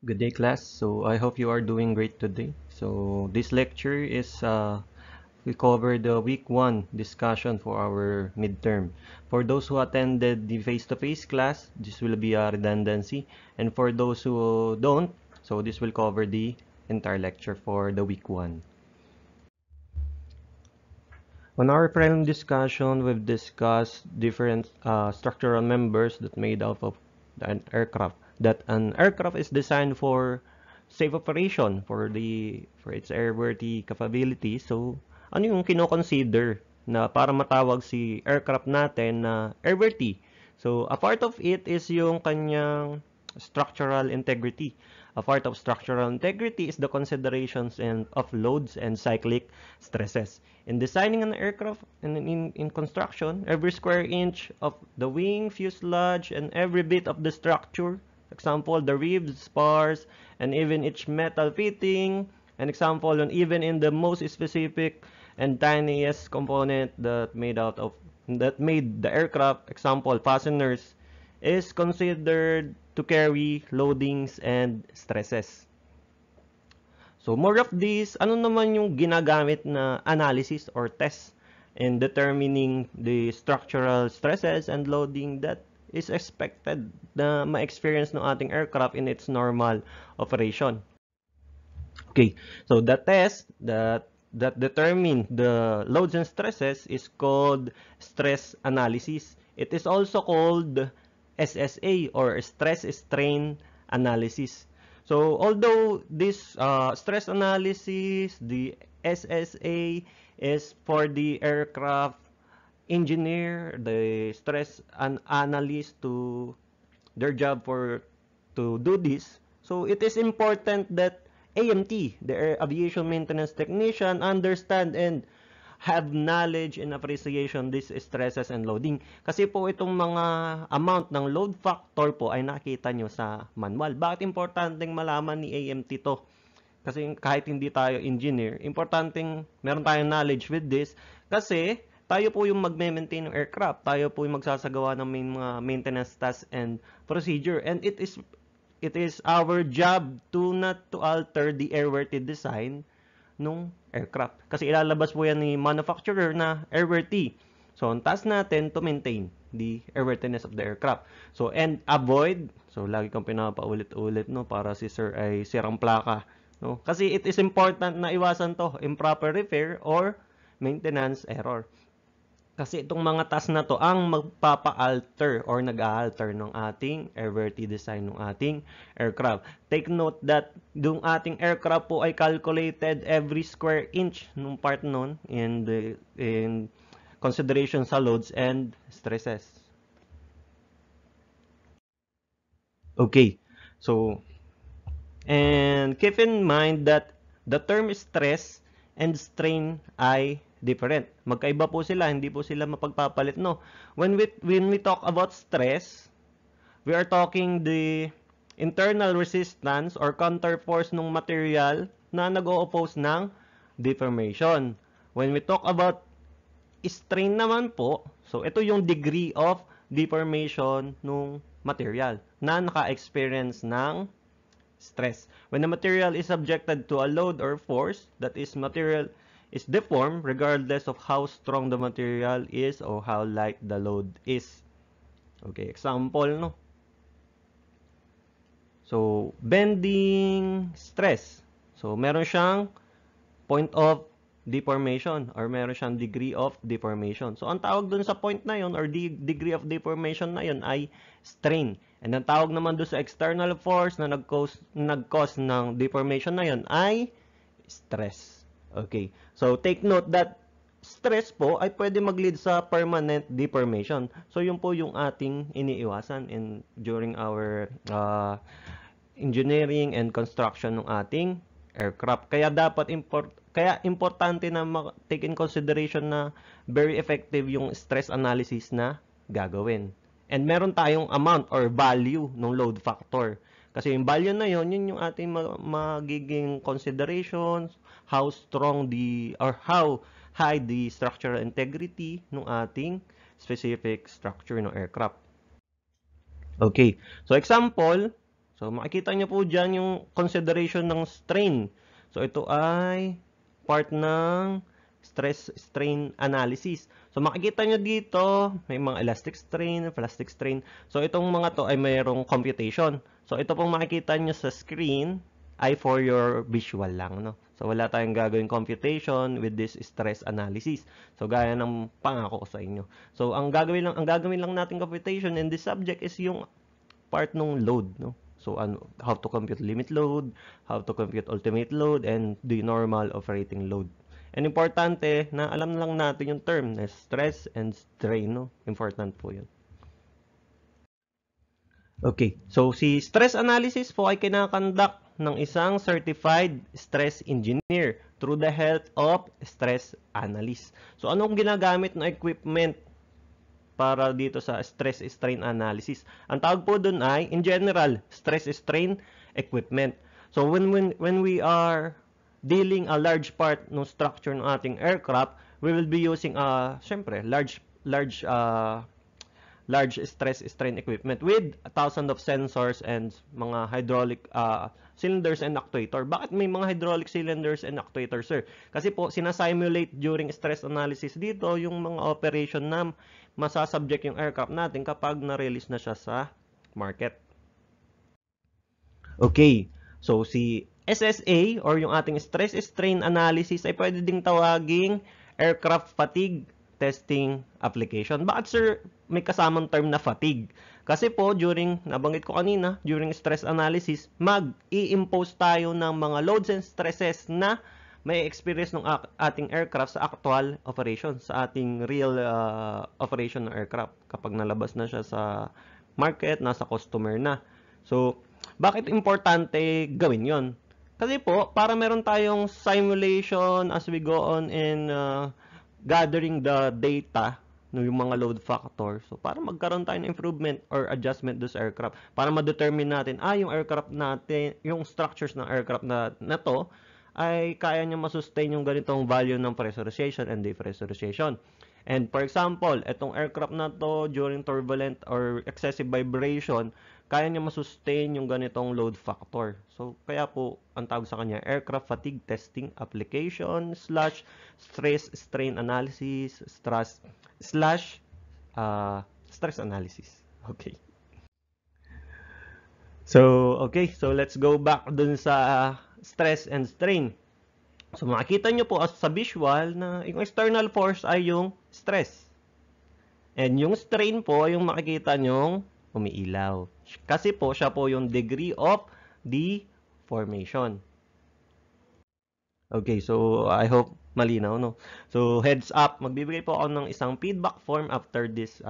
Good day, class. So I hope you are doing great today. So this lecture is we cover the week 1 discussion for our midterm. For those who attended the face-to-face class, this will be a redundancy. And for those who don't, so this will cover the entire lecture for the week 1. On our prelim discussion, we've discussed different structural members that made up of an aircraft. That an aircraft is designed for safe operation for its airworthy capability. So, ano yung kino-consider na para matawag si aircraft natin na airworthy? So, a part of it is yung kanyang structural integrity. A part of structural integrity is the considerations of loads and cyclic stresses. In designing an aircraft and in construction, every square inch of the wing, fuselage, and every bit of the structure, example, the ribs, spars, and even each metal fitting, an example, and even in the most specific and tiniest component that made the aircraft, example, fasteners, is considered to carry loadings and stresses. So more of this, ano naman yung ginagamit na analysis or test in determining the structural stresses and loading that is expected na ma-experience ng ating aircraft in its normal operation. Okay, so the test that determine the loads and stresses is called stress analysis. It is also called SSA or stress strain analysis. So although this stress analysis, the SSA is for the aircraft engineer, the stress analyst to their job for to do this. So it is important that AMT, the Aviation Maintenance Technician, understand and have knowledge and appreciation these stresses and loading. Kasi po itong mga amount ng load factor po ay nakita nyo sa manual. Bakit importanteng malaman ni AMT to? Kasi kahit hindi tayo engineer, importanteng meron tayong knowledge with this kasi tayo po yung magme-maintain ng aircraft. Tayo po yung magsasagawa ng mga maintenance tasks and procedure. And it is our job to not to alter the airworthy design nung aircraft. Kasi ilalabas po yan ni manufacturer na airworthy. So, ang task natin to maintain the airworthiness of the aircraft. So, and avoid, so lagi kong pinapaulit-ulit, no, para si sir ay sirang plaka. No? Kasi it is important na iwasan to, improper repair or maintenance error. Kasi itong mga task na to ang magpapa-alter or nag-a-alter ng ating airworthy design ng ating aircraft. Take note that yung ating aircraft po ay calculated every square inch nung part nun in consideration sa loads and stresses. Okay, so and keep in mind that the term stress and strain ay different. Magkaiba po sila, hindi po sila mapagpapalit, no? When we talk about stress, we are talking the internal resistance or counterforce ng material na nag-o-oppose ng deformation. When we talk about strain naman po, so ito yung degree of deformation ng material na naka-experience ng stress. When the material is subjected to a load or force, that is material is deformed regardless of how strong the material is or how light the load is. Okay, example, no? So, bending stress. So, meron siyang point of deformation or meron siyang degree of deformation. So, ang tawag dun sa point na yon or degree of deformation na yon ay strain. And ang tawag naman dun sa external force na nag-cause ng deformation na yon ay stress. Okay. So, take note that stress po ay pwede mag-lead sa permanent deformation. So, yun po yung ating iniiwasan during our engineering and construction ng ating aircraft. Kaya dapat importante na take in consideration na very effective yung stress analysis na gagawin. And meron tayong amount or value ng load factor. Kasi yung value na yun yung ating magiging considerations, how strong or how high the structural integrity ng ating specific structure ng aircraft. Okay. So example, So, makikita nyo po dyan yung consideration ng strain. So, ito ay part ng stress strain analysis. So, makikita nyo dito, may mga elastic strain, plastic strain. So, itong mga to ay mayroong computation. So, ito pong makikita nyo sa screen ay for your visual lang, no? So, wala tayong gagawin computation with this stress analysis. So, gaya ng pangako ko sa inyo. So, ang gagawin lang natin computation in this subject is yung part ng load, no? So, how to compute limit load, how to compute ultimate load, and the normal operating load. And importante na alam lang natin yung term na stress and strain, no? Important po yun. Okay, so si stress analysis po ay kinakonduct ng isang certified stress engineer through the help of stress analyst. So anong ginagamit na equipment para dito sa stress strain analysis? Ang tawag po dun ay, in general, stress strain equipment. So when we are dealing a large part ng structure ng ating aircraft, we will be using syempre large stress strain equipment with 1,000 of sensors and mga hydraulic cylinders and actuator. Bakit may mga hydraulic cylinders and actuators, sir? Kasi po, sinasimulate during stress analysis dito yung mga operation na masasubject yung aircraft natin kapag na-release na siya sa market. Okay, so si SSA or yung ating stress strain analysis ay pwede ding tawaging aircraft fatigue testing application. Bakit, sir, may kasamang term na fatigue? Kasi po, nabanggit ko kanina, during stress analysis, mag-i-impose tayo ng mga loads and stresses na may experience ng ating aircraft sa actual operation, sa ating real operation ng aircraft kapag nalabas na siya sa market, nasa customer na. So, bakit importante gawin yon? Kasi po, para meron tayong simulation as we go on in gathering the data, no, yung mga load factor. So, para magkaroon tayo ng improvement or adjustment do sa aircraft. Para ma-determine natin, yung aircraft natin, yung structures ng aircraft na to, ay kaya niya masustain yung ganitong value ng pressurization and depressurization. And for example, itong aircraft na to during turbulent or excessive vibration, kaya niya masustain yung ganitong load factor. So, kaya po, ang tawag sa kanya, aircraft fatigue testing application / stress strain analysis / stress analysis. Okay. So, let's go back dun sa stress and strain. So, makikita nyo po sa visual na yung external force ay yung stress. And yung strain po ay yung makikita nyong umiilaw. Kasi po, siya po yung degree of deformation. Okay, so I hope malinaw, no? So, heads up, magbibigay po ako ng isang feedback form after this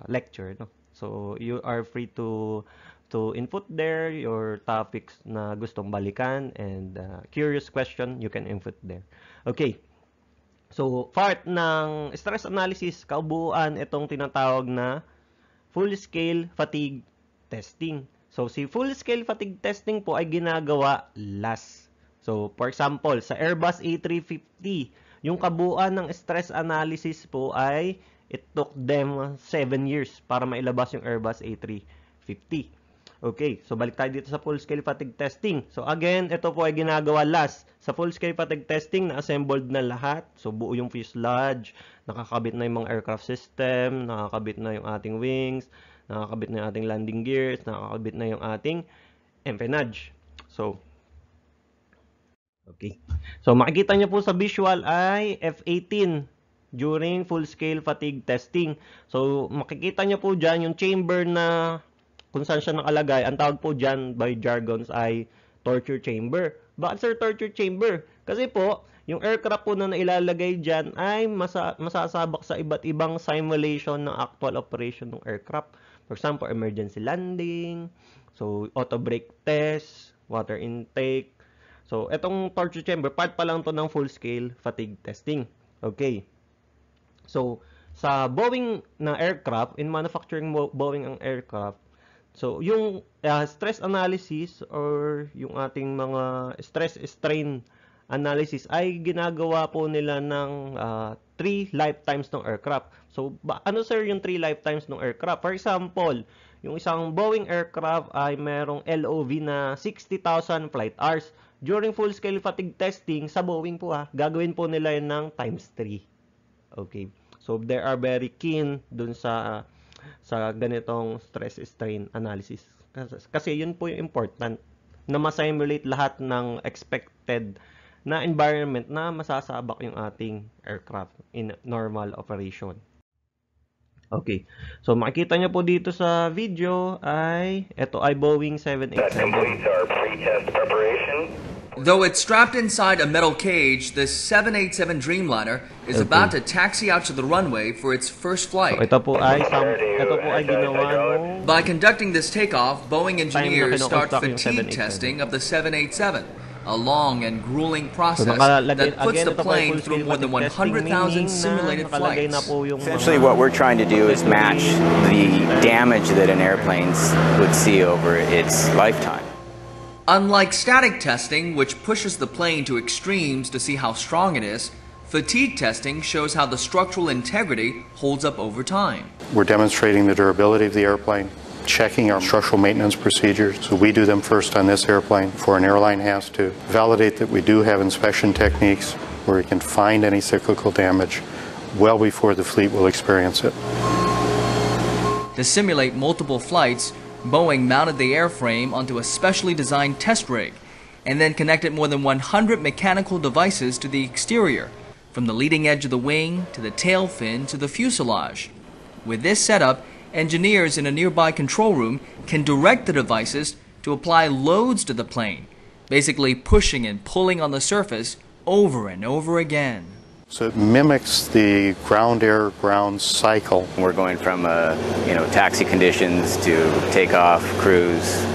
lecture, no? So, you are free to input there your topics na gustong balikan and curious question, you can input there. Okay. So, part ng stress analysis, kaubuan itong tinatawag na full-scale fatigue testing. So, si full-scale fatigue testing po ay ginagawa last. So, for example, sa Airbus A350, yung kabuuan ng stress analysis po ay it took them 7 years para mailabas yung Airbus A350. Okay, so balik tayo dito sa full-scale fatigue testing. So again, ito po ay ginagawa last. Sa full-scale fatigue testing, na-assembled na lahat. So buo yung fuselage, nakakabit na yung mga aircraft system, nakakabit na yung ating wings, nakakabit na yung ating landing gears, nakakabit na yung ating empennage. So, okay. So makikita nyo po sa visual ay F-18 during full-scale fatigue testing. So makikita nyo po dyan yung chamber na kung saan siya nakalagay, ang tawag po dyan by jargons ay torture chamber. Bakit, sir, torture chamber? Kasi po, yung aircraft po na nailalagay dyan ay masasabak sa iba't ibang simulation ng actual operation ng aircraft. For example, emergency landing, so auto brake test, water intake. So, etong torture chamber, part pa lang to ng full-scale fatigue testing. Okay. So, sa Boeing na aircraft, in manufacturing Boeing ang aircraft, so, yung stress analysis or yung ating mga stress strain analysis ay ginagawa po nila ng 3 lifetimes ng aircraft. So, ano, sir, yung 3 lifetimes ng aircraft? For example, yung isang Boeing aircraft ay merong LOV na 60,000 flight hours. During full-scale fatigue testing sa Boeing po gagawin po nila yun ng times 3. Okay. So they are very keen dun sa ganitong stress strain analysis. Kasi yun po yung important na ma-simulate lahat ng expected na environment na masasabak yung ating aircraft in normal operation. Okay. So makikita nyo po dito sa video ay ito ay Boeing 787. Though it's strapped inside a metal cage, the 787 Dreamliner is about to taxi out to the runway for its first flight. So, ito po ay ginawa nung By conducting this takeoff, Boeing engineers start fatigue testing of the 787, a long and grueling process that puts the plane through more than 100,000 simulated flights. Essentially, what we're trying to do is match the damage that an airplane would see over its lifetime. Unlike static testing, which pushes the plane to extremes to see how strong it is, fatigue testing shows how the structural integrity holds up over time. We're demonstrating the durability of the airplane, checking our structural maintenance procedures. So we do them first on this airplane before an airline has to. Validate that we do have inspection techniques where we can find any cyclical damage well before the fleet will experience it. To simulate multiple flights, Boeing mounted the airframe onto a specially designed test rig and then connected more than 100 mechanical devices to the exterior, from the leading edge of the wing to the tail fin to the fuselage. With this setup, engineers in a nearby control room can direct the devices to apply loads to the plane, basically pushing and pulling on the surface over and over again. So it mimics the ground-air ground cycle. We're going from taxi conditions to takeoff, cruise,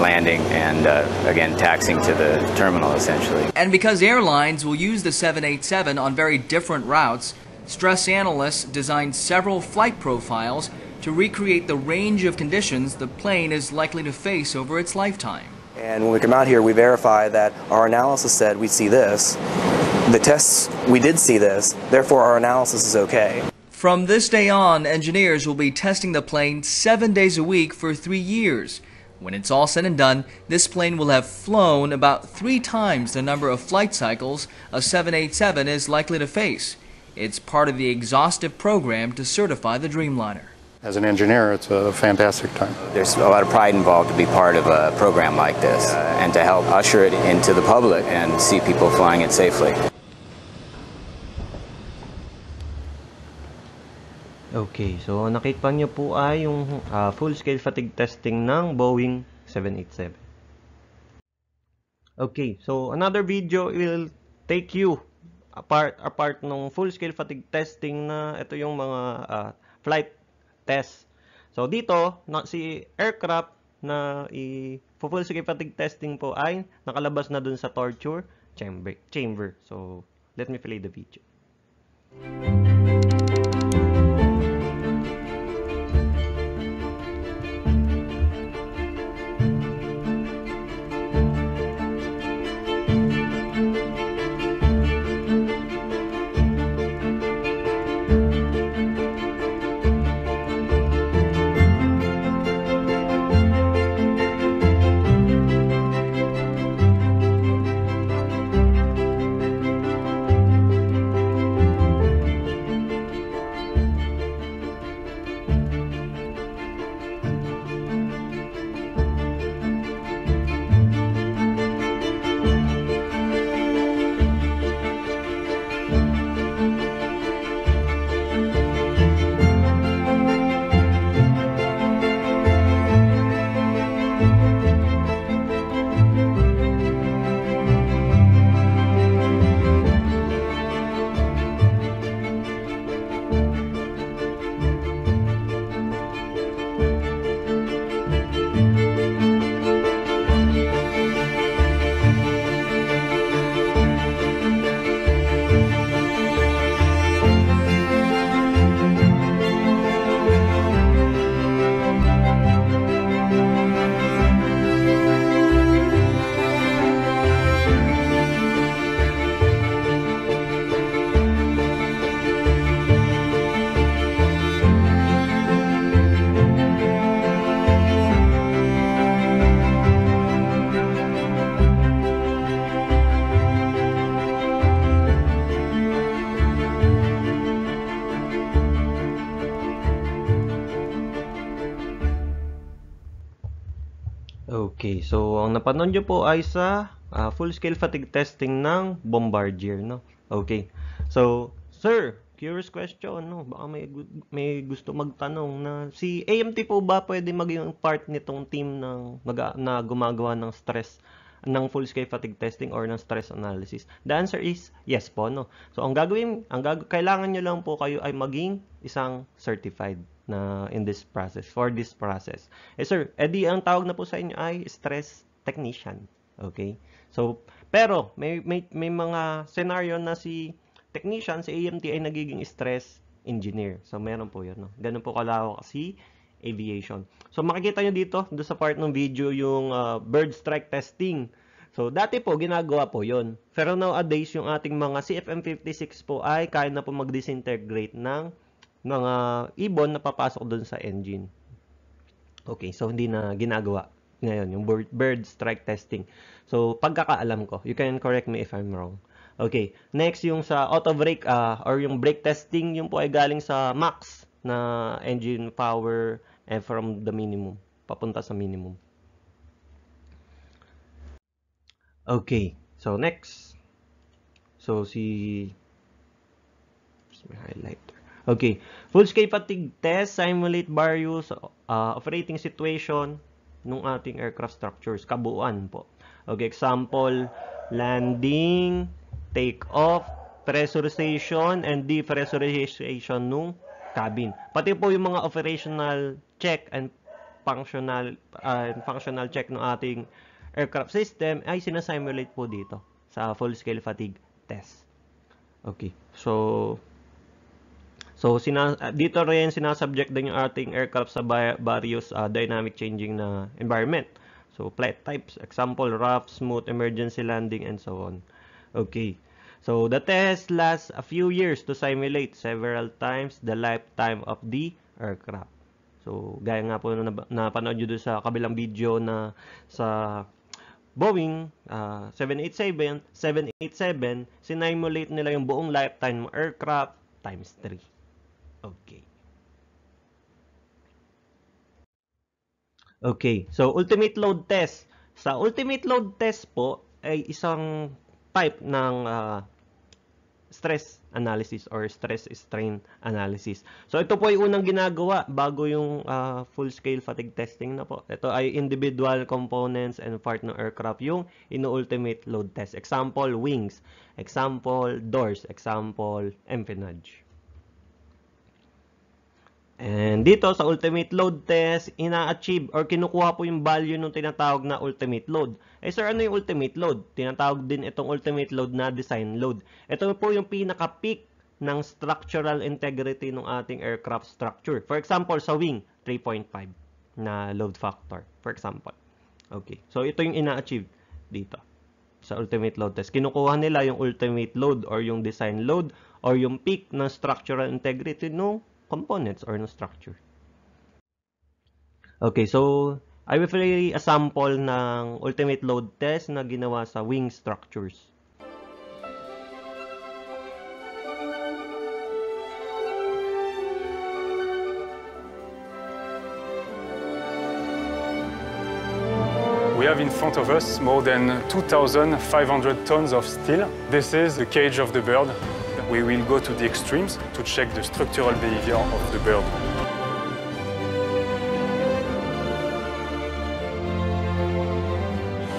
landing, and again taxiing to the terminal essentially. And because airlines will use the 787 on very different routes, stress analysts designed several flight profiles to recreate the range of conditions the plane is likely to face over its lifetime. And when we come out here, we verify that our analysis said we see this. The tests, we did see this, therefore our analysis is okay. From this day on, engineers will be testing the plane 7 days a week for 3 years. When it's all said and done, this plane will have flown about 3 times the number of flight cycles a 787 is likely to face. It's part of the exhaustive program to certify the Dreamliner. As an engineer, it's a fantastic time. There's a lot of pride involved to be part of a program like this and to help usher it into the public and see people flying it safely. Okay, so nakita niyo po ay yung full-scale fatigue testing ng Boeing 787. Okay, so another video will take you apart ng full-scale fatigue testing na ito yung mga flight test. So dito, si aircraft na full-scale fatigue testing po ay nakalabas na dun sa torture chamber. So let me play the video. Okay, so ang napanood nyo po ay sa full-scale fatigue testing ng Bombardier, no? Okay. So, sir, curious question, no? Baka may gusto magtanong na si AMT po ba pwede maging part nitong team na gumagawa ng stress ng full-scale fatigue testing or ng stress analysis? The answer is yes po, no? So, kailangan nyo lang po kayo ay maging isang certified na for this process. Sir, edi ang tawag na po sa inyo ay stress technician. Okay? So, pero may mga scenario na si technician, si AMT ay nagiging stress engineer. So, meron po 'yun, no? Ganun po kalawak si aviation. So, makikita nyo dito, sa part ng video, yung bird strike testing. So, dati po, ginagawa po 'yon. Pero nowadays, yung ating mga CFM56 po ay kaya na po mag-disintegrate ng mga ibon na papasok doon sa engine. Okay, so hindi na ginagawa ngayon yung bird strike testing. So, pagkakaalam ko, you can correct me if I'm wrong. Okay, next yung sa auto brake or yung brake testing, yung po ay galing sa max na engine power and from the minimum, papunta sa minimum. Okay, so next. So, may highlighter. Okay, full-scale fatigue test simulate various operating situation ng ating aircraft structures, kabuuan po. Okay, example, landing, take-off, pressurization, and depressurization ng cabin. Pati po yung mga operational check and functional check ng ating aircraft system ay sinasimulate po dito sa full-scale fatigue test. Okay, so dito rin sinasubject din yung ating aircraft sa various dynamic changing na environment. So, flight types, example, rough, smooth, emergency landing, and so on. Okay. So, the test lasts a few years to simulate several times the lifetime of the aircraft. So, gaya nga po na napanood nyo doon sa kabilang video na sa Boeing 787, sinimulate nila yung buong lifetime ng aircraft times 3. Okay. Okay, so ultimate load test. Sa ultimate load test po ay isang type ng stress analysis or stress strain analysis. So ito po ay unang ginagawa bago yung full-scale fatigue testing na po. Ito ay individual components and part ng aircraft yung ino-ultimate load test. Example, wings. Example, doors. Example, empennage. And dito sa ultimate load test, ina-achieve or kinukuha po yung value ng tinatawag na ultimate load. Sir, ano yung ultimate load? Tinatawag din itong ultimate load na design load. Ito po yung pinaka-peak ng structural integrity ng ating aircraft structure. For example, sa wing, 3.5 na load factor. For example. Okay. So, ito yung ina-achieve dito sa ultimate load test. Kinukuha nila yung ultimate load or yung design load or yung peak ng structural integrity ng components or no structure. Okay, so I will play a sample ng ultimate load test na ginawa sa wing structures. We have in front of us more than 2,500 tons of steel. This is the cage of the bird. We will go to the extremes to check the structural behavior of the bird.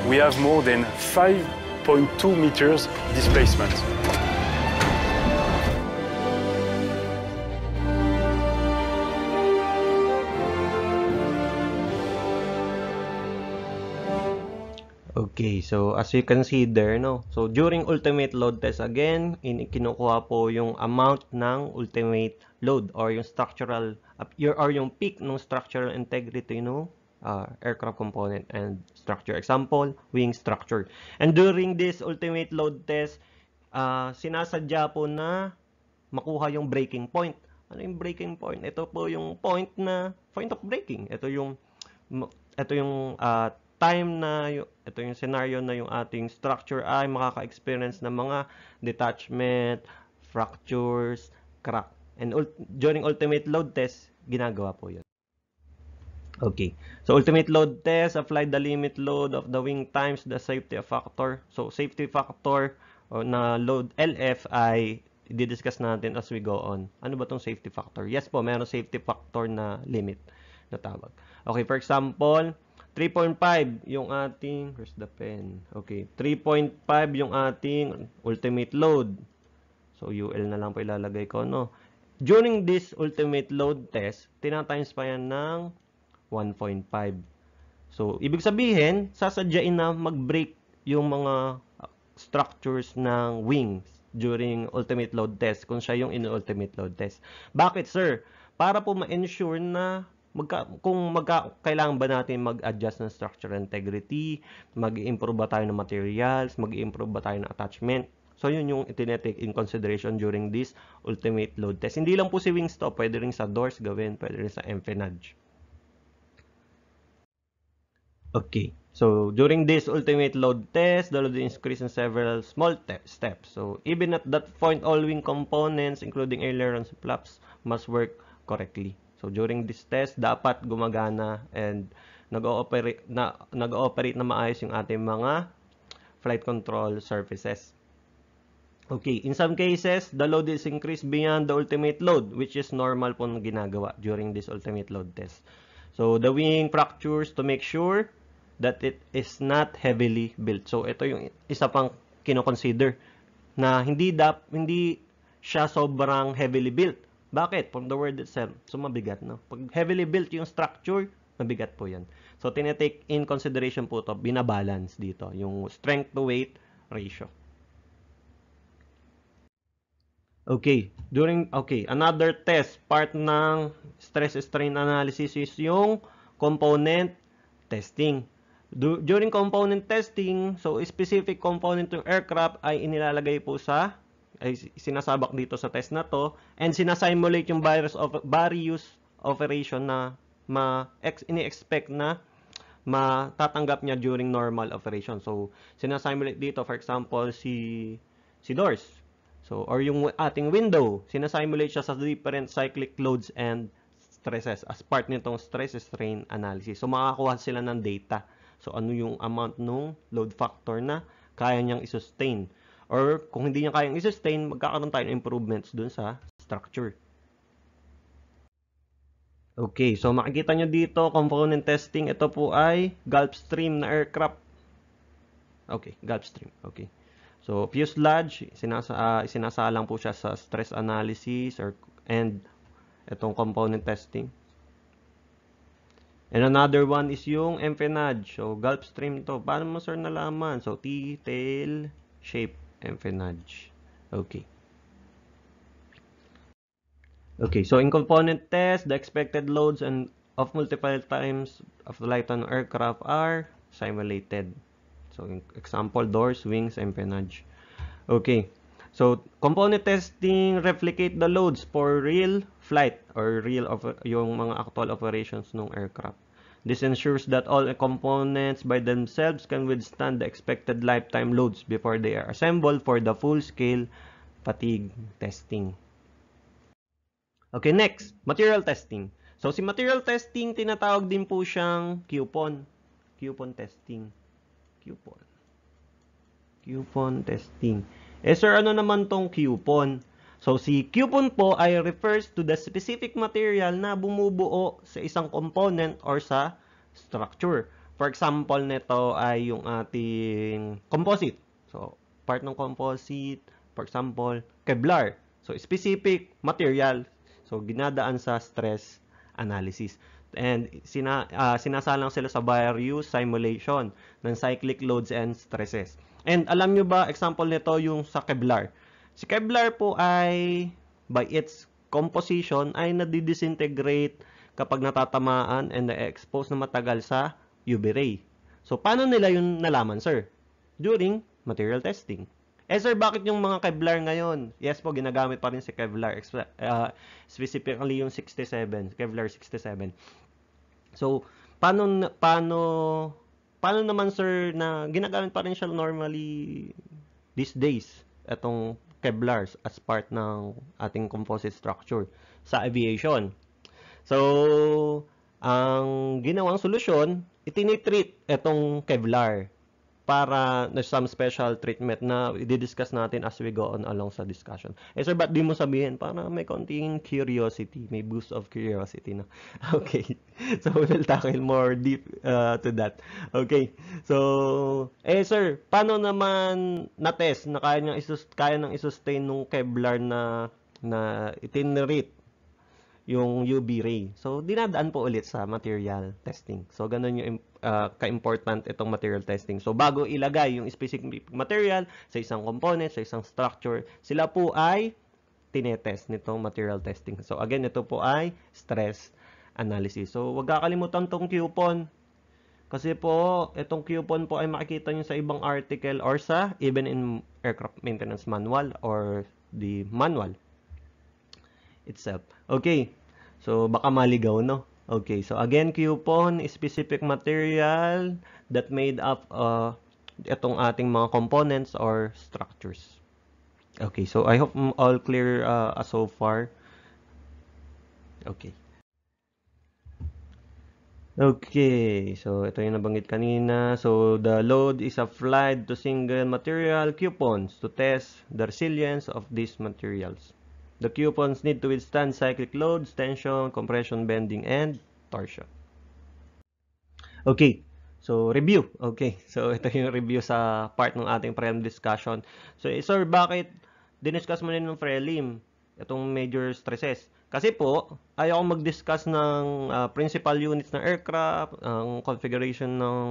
We have more than 5.2 meters displacement. Okay, so as you can see there, no? So during ultimate load test again, kinukuha po yung amount ng ultimate load or yung structural or yung peak ng structural integrity no aircraft component and structure. Example, wing structure. And during this ultimate load test, sinasadya po na makuha yung breaking point. Ano yung breaking point? Ito po yung point of breaking. Ito yung time na ito yung scenario na yung ating structure ay makaka-experience ng mga detachment, fractures, crack. And during ultimate load test, ginagawa po yun. Okay. So ultimate load test, apply the limit load of the wing times the safety factor. So safety factor na load LF ay i-discuss natin as we go on. Ano ba tong safety factor? Yes po, meron safety factor na limit na tawag. Okay, for example, 3.5 yung ating, where's the pen? Okay, 3.5 yung ating ultimate load. So UL na lang po ilalagay ko, no? During this ultimate load test, tinatimes pa yan ng 1.5. So, ibig sabihin, sasadyain na mag-break yung mga structures ng wings during ultimate load test kung siya yung in-ultimate load test. Bakit, sir? Para po ma-ensure na kailangan ba natin mag-adjust ng structural integrity, mag-improve ba tayo ng materials, mag-improve ba tayo ng attachment. So, yun yung itinetake in consideration during this ultimate load test. Hindi lang po si wings to, pwede rin sa doors gawin, pwede rin sa empennage. Okay, so during this ultimate load test, the load is increased in several small steps. So even at that point, all wing components, including ailerons and flaps, must work correctly. So during this test, dapat gumagana and nag-ooperate na maayos yung ating mga flight control surfaces. Okay, in some cases, the load is increased beyond the ultimate load, which is normal po na ginagawa during this ultimate load test. So the wing fractures to make sure that it is not heavily built. So ito yung isa pang kino-consider na hindi siya sobrang heavily built. Bakit? From the word itself. So mabigat, no? Pag heavily built yung structure, mabigat po 'yan. So tinetake in consideration po to, binabalance dito yung strength to weight ratio. Okay, another test part ng stress strain analysis is yung component testing. During component testing, so specific component ng aircraft ay inilalagay po ay sinasabak dito sa test na to, and sinasimulate yung various operation na ini-expect na matatanggap niya during normal operation. So, sinasimulate dito, for example, si doors. So, or yung ating window, sinasimulate siya sa different cyclic loads and stresses as part nitong stress strain analysis. So, makakuha sila ng data. So, ano yung amount nung load factor na kaya niyang i-sustain. Or, kung hindi niya kayang i-sustain, magkakaroon tayo ng improvements dun sa structure. Okay, so makikita nyo dito, component testing. Ito po ay Gulfstream na aircraft. Okay, Gulfstream. Okay. So, fuselage, sinasalang po siya sa stress analysis and itong component testing. And another one is yung empennage. So, Gulfstream to. Paano mo, sir, nalaman? So, T-tail shape empennage. Okay. Okay, so in component test, the expected loads and of multiple times of the lifetime aircraft are simulated. So, example, doors, wings, empennage. Okay. So, component testing replicate the loads for real flight or yung mga actual operations ng aircraft. This ensures that all components by themselves can withstand the expected lifetime loads before they are assembled for the full-scale fatigue testing. Okay, next, material testing. So, si material testing, tinatawag din po siyang coupon. Coupon testing. Coupon testing. Eh sir, ano naman tong coupon? So, si coupon po ay refers to the specific material na bumubuo sa isang component or sa structure. For example, nito ay yung ating composite. So, part ng composite, for example, Kevlar. So, specific material. So, ginadaan sa stress analysis. And sinasalang sila sa various simulation ng cyclic loads and stresses. And alam nyo ba, example nito yung sa Kevlar. Si Kevlar po ay, by its composition, ay nadidisintegrate kapag natatamaan and na-expose na matagal sa UV ray. So, paano nila yun nalaman, sir? During material testing. Eh, sir, bakit yung mga Kevlar ngayon? Yes po, ginagamit pa rin si Kevlar. Specifically yung 67, Kevlar 67. So, paano naman, sir, na ginagamit pa rin siya normally these days, itong Kevlar as part ng ating composite structure sa aviation? So, ang ginawang solusyon, itinitreat itong Kevlar para na some special treatment na i-discuss natin as we go on along sa discussion. Eh sir, ba't di mo sabihin? Para may konting curiosity, may boost of curiosity na. Okay, so we'll tackle more deep to that. Okay, so, sir, paano naman na-test na kaya nang i-sustain nung Kevlar na itinreat yung UV ray. So, dinadaan po ulit sa material testing. So, ganun yung ka-important itong material testing. So, bago ilagay yung specific material sa isang component, sa isang structure, sila po ay tinetest nitong material testing. So, again, ito po ay stress analysis. So, wag kakalimutan tong coupon. Kasi po, itong coupon po ay makikita nyo sa ibang article or sa even in aircraft maintenance manual or the manual itself. Okay. So, baka maligaw, no? Okay. So, again, coupon is specific material that made up itong ating mga components or structures. Okay. So, I hope all clear so far. Okay. Okay. So, ito yung nabanggit kanina. So, the load is applied to single material coupons to test the resilience of these materials. The coupons need to withstand cyclic loads, tension, compression, bending, and torsion. Okay, so review. Okay, so ito yung review sa part ng ating prelim discussion. So, sir, bakit diniscuss mo rin ng prelim itong major stresses? Kasi po, ayaw mag-discuss ng principal units ng aircraft, ang configuration ng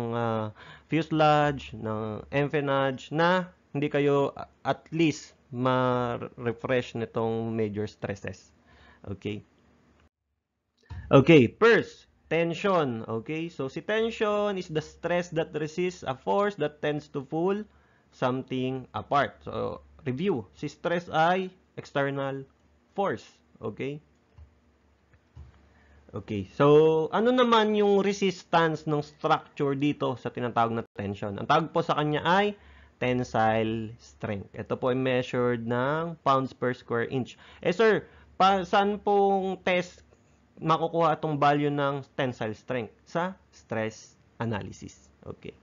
fuselage, ng empennage, na hindi kayo at least ma-refresh nitong major stresses. Okay. Okay, first, tension. Okay, so si tension is the stress that resists a force that tends to pull something apart. So, review. Si stress ay external force. Okay. Okay, so ano naman yung resistance ng structure dito sa tinatawag na tension? Ang tawag po sa kanya ay tensile strength. Ito po ay measured ng pounds per square inch. Sir, saan pong test makukuha itong value ng tensile strength? Sa stress analysis. Okay.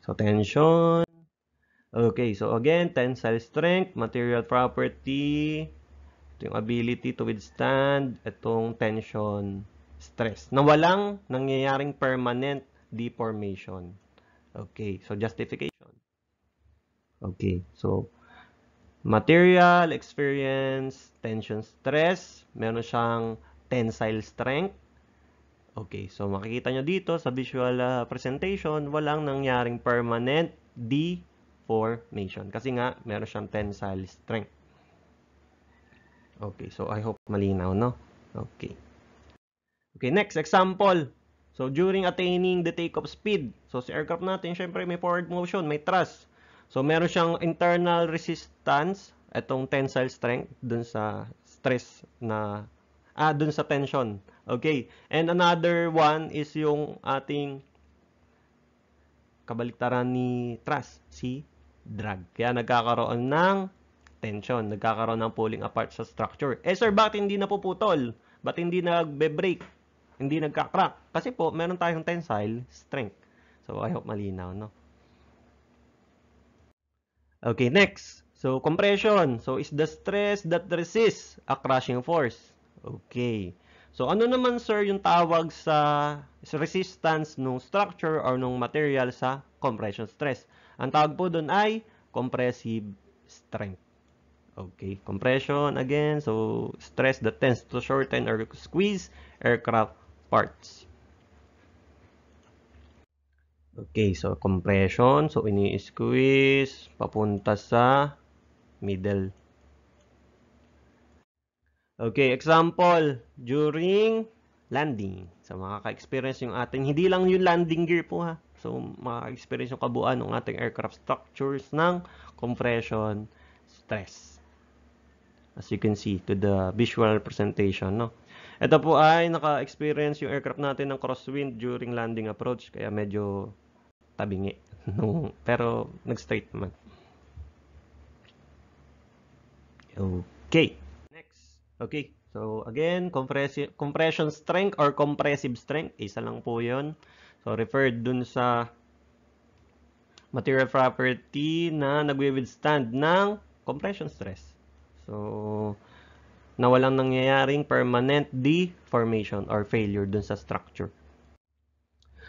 So, tension. Okay, so again, tensile strength, material property, ito yung ability to withstand itong tension stress na walang nangyayaring permanent deformation. Okay, so justification. Okay, so material, experience, tension, stress, meron siyang tensile strength. Okay, so makikita nyo dito sa visual presentation, walang nangyaring permanent deformation. Kasi nga, meron siyang tensile strength. Okay, so I hope malinaw, no? Okay. Okay, next example. So, during attaining the takeoff speed, so sa aircraft natin, syempre may forward motion, may thrust. So, meron siyang internal resistance, itong tensile strength, dun sa stress na, dun sa tension. Okay. And another one is yung ating kabaliktaran ni thrust, si drag. Kaya nagkakaroon ng tension, nagkakaroon ng pulling apart sa structure. Sir, bakit hindi napuputol? Bakit hindi nagbe-break? Hindi nagka-crack? Kasi po, meron tayong tensile strength. So, I hope malinaw, no? Okay, next. So, compression. So, is the stress that resists a crushing force. Okay. So, ano naman, sir, yung tawag sa resistance ng structure or ng material sa compression stress? Ang tawag po doon ay compressive strength. Okay, compression again. So, stress that tends to shorten or squeeze aircraft parts. Okay, so compression. So, ini-squeeze papunta sa middle. Okay, example. During landing. So, makaka-experience yung ating, hindi lang yung landing gear po ha. So, makaka-experience yung kabuuan ng ating aircraft structures ng compression stress. As you can see to the visual presentation, no? Ito po ay naka-experience yung aircraft natin ng crosswind during landing approach. Kaya medyo tabingi. Pero nag-straight naman. Okay. Next. Okay. So, again, compression strength or compressive strength, isa lang po yun. So, referred dun sa material property na nagwi-withstand ng compression stress. So, na walang nangyayaring permanent deformation or failure dun sa structure.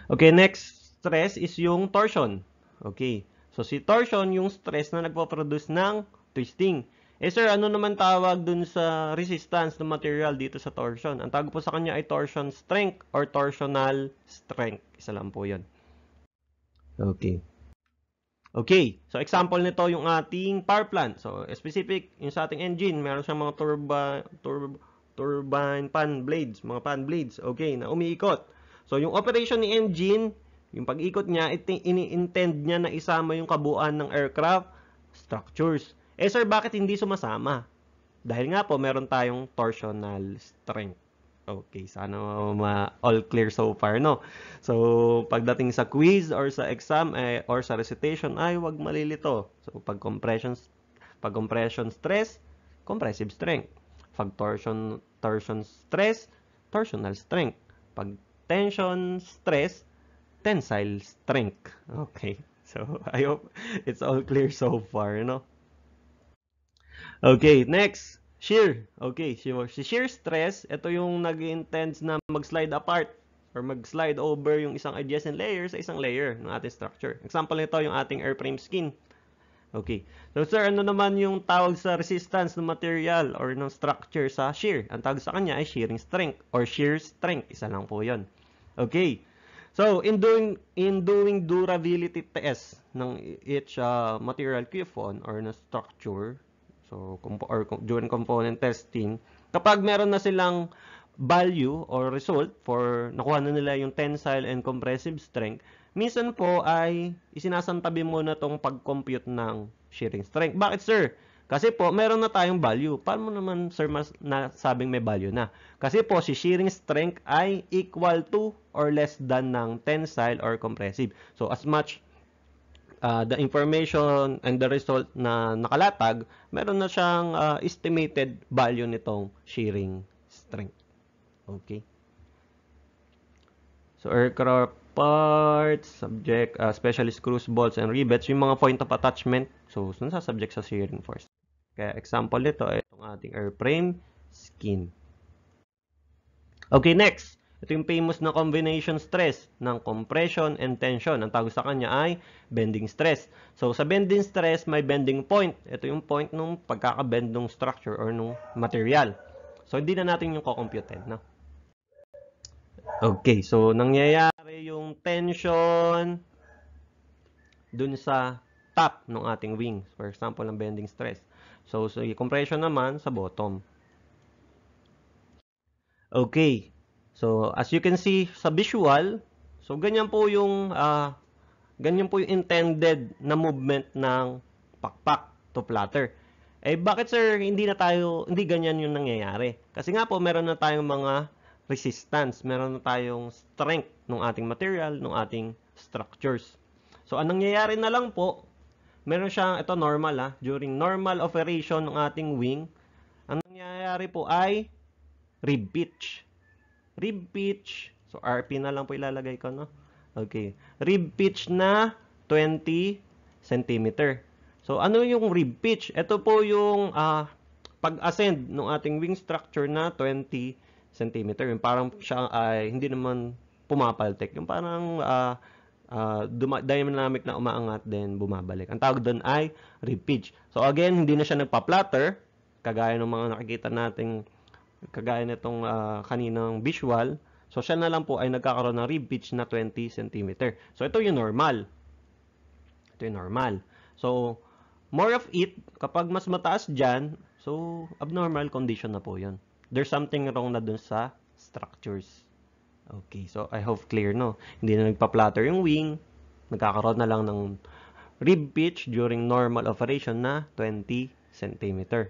Okay, next stress is yung torsion. Okay, so si torsion yung stress na nagpo-produce ng twisting. Eh sir, ano naman tawag dun sa resistance ng material dito sa torsion? Ang tawag po sa kanya ay torsion strength or torsional strength. Isa lang po yun. Okay. Okay, so example nito yung ating power plant. So specific yung sa ating engine, meron siyang mga turbine fan blades, mga fan blades, okay, na umiikot. So yung operation ni engine, yung pag-ikot niya, ini-intend niya na isama yung kabuuan ng aircraft structures. Eh sir, bakit hindi sumasama? Dahil nga po, meron tayong torsional strength. Okay, sana all clear so far, no? So, pagdating sa quiz or sa exam or sa recitation, ay wag malilito. So, pag compression stress, compressive strength. Pag torsion stress, torsional strength. Pag tension stress, tensile strength. Okay, so I hope it's all clear so far, no? Okay, next, shear. Okay, si shear stress, ito yung nag-intends na mag-slide apart or mag-slide over yung isang adjacent layer sa isang layer ng ating structure. Example nito yung ating airframe skin. Okay, so sir, ano naman yung tawag sa resistance ng material or ng structure sa shear? Ang tawag sa kanya ay shearing strength or shear strength. Isa lang po yun. Okay, so in doing durability test ng each material coupon or na structure, so, during component testing, kapag meron na silang value or result for nakuha na nila yung tensile and compressive strength, minsan po ay isinasantabi muna tong pag-compute ng shearing strength. Bakit sir? Kasi po, meron na tayong value. Paano mo naman sir mas nasabing may value na? Kasi po, si shearing strength ay equal to or less than ng tensile or compressive. So, as much the information and the result na nakalatag, meron na siyang estimated value nitong shearing strength. Okay. So, aircraft parts, subject, especially screws, bolts, and rivets, yung mga point of attachment, so, nasasubject sa shearing force. Kaya, example nito ay itong ating airframe skin. Okay, next. Ito yung famous na combination stress ng compression and tension. Ang tawag sa kanya ay bending stress. So, sa bending stress, may bending point. Ito yung point ng pagkakabend ng structure or ng material. So, hindi na natin yung kukumputin, no? Okay, so, nangyayari yung tension dun sa top ng ating wings. For example, ng bending stress. So, yung compression naman sa bottom. Okay. So, as you can see sa visual, so ganyan po yung intended na movement ng pakpak to flutter. Eh bakit sir hindi ganyan yung nangyayari? Kasi nga po meron na tayong mga resistance, meron na tayong strength ng ating material, ng ating structures. So, anong nangyayari na lang po, meron siyang ito normal during normal operation ng ating wing, ang nangyayari po ay rib pitch. Rib pitch, so RP na lang po ilalagay ko, no? Okay. Rib pitch na 20 cm. So, ano yung rib pitch? Ito po yung pag-ascend ng ating wing structure na 20 cm. Yung parang siya ay hindi naman pumapaltek. Yung parang dynamic na umaangat then bumabalik. Ang tawag doon ay rib pitch. So, again, hindi na siya nagpa-flutter, kagaya ng mga nakikita nating kagaya nitong kaninang visual. So, siya na lang po ay nagkakaroon ng rib pitch na 20 cm. So, ito yung normal. Ito yung normal. So, more of it, kapag mas mataas dyan, so, abnormal condition na po yun. There's something wrong na dun sa structures. Okay, so, I hope clear, no? Hindi na nagpa-flutter yung wing. Nagkakaroon na lang ng rib pitch during normal operation na 20 cm.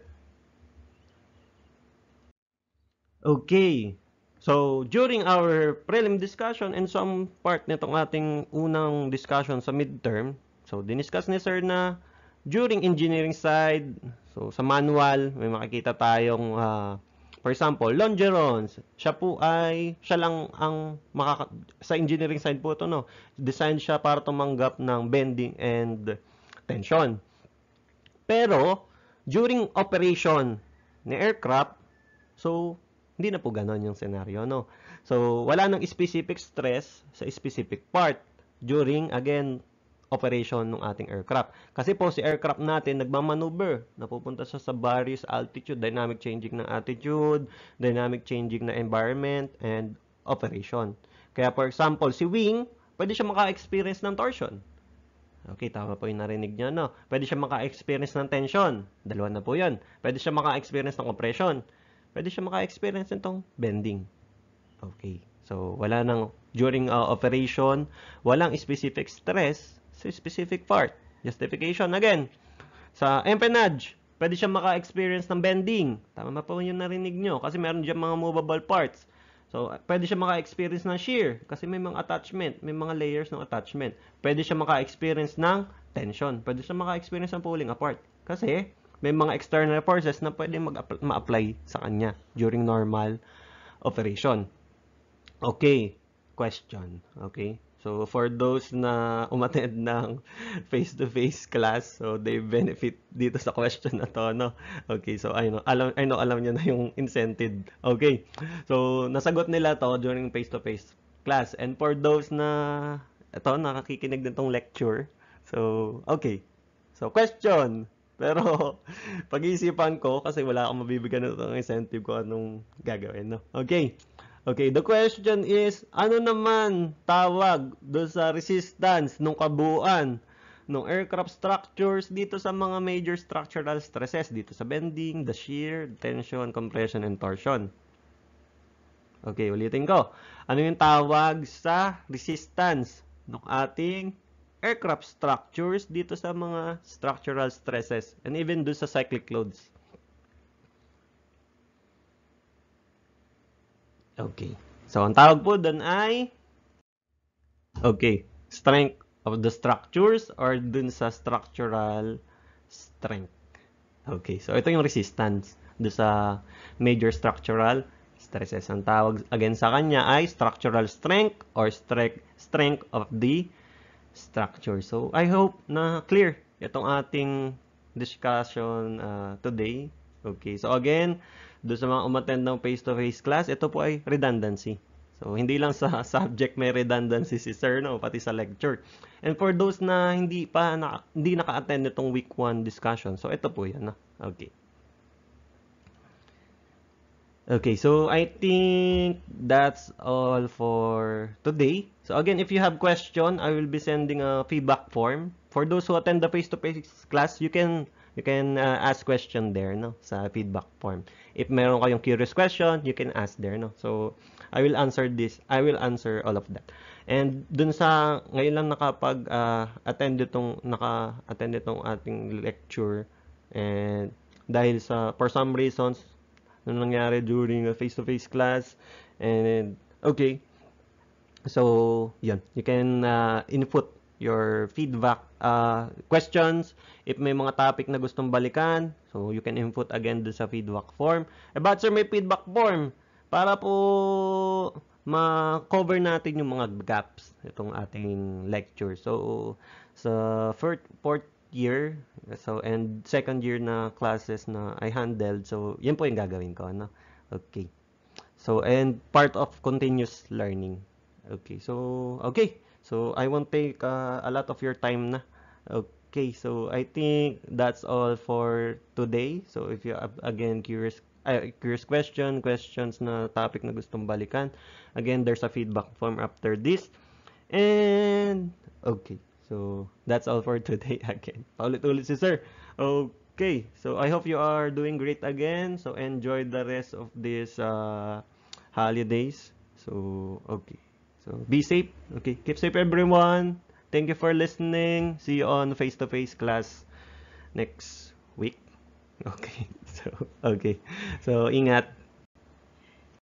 Okay. So, during our prelim discussion and some part nitong ating unang discussion sa midterm, so, diniscuss ni sir na during engineering side, so, sa manual, may makikita tayong For example, longerons. Siya lang ang sa engineering side po ito, no? Design siya para tumanggap ng bending and tension. Pero, during operation ni aircraft, so, hindi na po ganon yung scenario, no? So, wala nang specific stress sa specific part during, again, operation ng ating aircraft. Kasi po, si aircraft natin, nagmamaneuver. Napupunta siya sa various altitude, dynamic changing ng attitude, dynamic changing na environment, and operation. Kaya, for example, si wing, pwede siya maka-experience ng torsion. Okay, tama po yung narinig niya, no? Pwede siya maka-experience ng tension. Dalawa na po yun. Pwede siya maka-experience ng compression. Pwede siya maka-experience nitong bending. Okay. So, wala nang, during operation, walang specific stress sa specific part. Justification, again, sa empennage, pwede siya maka-experience ng bending. Tama po yung narinig nyo. Kasi meron dyan mga movable parts. So, pwede siya maka-experience ng shear kasi may mga attachment, may mga layers ng attachment. Pwede siya maka-experience ng tension. Pwede siya maka-experience ng pulling apart kasi may mga external forces na pwede ma-apply sa kanya during normal operation. Okay, question. Okay, so for those na umattend ng face-to-face class, so they benefit dito sa question na to, no? Okay, so I know alam niyo na yung incentive. Okay, so nasagot nila to during face-to-face class. And for those na nakakikinig nitong lecture, so okay, so question. Pero pag-iisipan ko kasi wala akong mabibigyan ng incentive ko anong gagawin, no? Okay. Okay, the question is, ano naman tawag doon sa resistance ng kabuuan ng aircraft structures dito sa mga major structural stresses dito sa bending, the shear, tension, compression, and torsion? Okay, ulitin ko. Ano yung tawag sa resistance ng ating aircraft structures dito sa mga structural stresses and even doon sa cyclic loads? Okay. So, ang tawag po doon ay strength of the structures or dun sa structural strength. Okay. So, ito yung resistance doon sa major structural stresses. Ang tawag again sa kanya ay structural strength or strength of the structure. So, I hope na clear itong ating discussion today. Okay. So, again, doon sa mga umattend ng face-to-face class, ito po ay redundancy. So, hindi lang sa subject may redundancy si sir, no? Pati sa lecture. And for those na hindi naka-attend itong week 1 discussion, so ito po yan, no? Okay. Okay, so I think that's all for today. So again, if you have question, I will be sending a feedback form. For those who attend the face-to-face class, you can ask question there, no, sa feedback form. If meron kayong curious question, you can ask there, no. So I will answer all of that. And dun sa ngayon lang naka-attend itong ating lecture, and dahil for some reasons nung nangyari during a face-to-face class, and okay, so yun, you can input your feedback questions. If may mga topic na gustong balikan, so you can input again dun sa feedback form. But sir, may feedback form para po ma-cover natin yung mga gaps itong ating lecture. So sa fourth year, so and second year na classes na I handled, so yan po yung gagawin ko, no? Okay. So and part of continuous learning. Okay. So I won't take a lot of your time na. Okay, so I think that's all for today. So if you have again curious questions na topic na gustong balikan, again there's a feedback form after this. And okay, so that's all for today again. Paulit-ulit si sir. Okay, so I hope you are doing great again. So enjoy the rest of this holidays. So okay. So be safe. Okay, keep safe everyone. Thank you for listening. See you on face-to-face class next week. Okay. So ingat.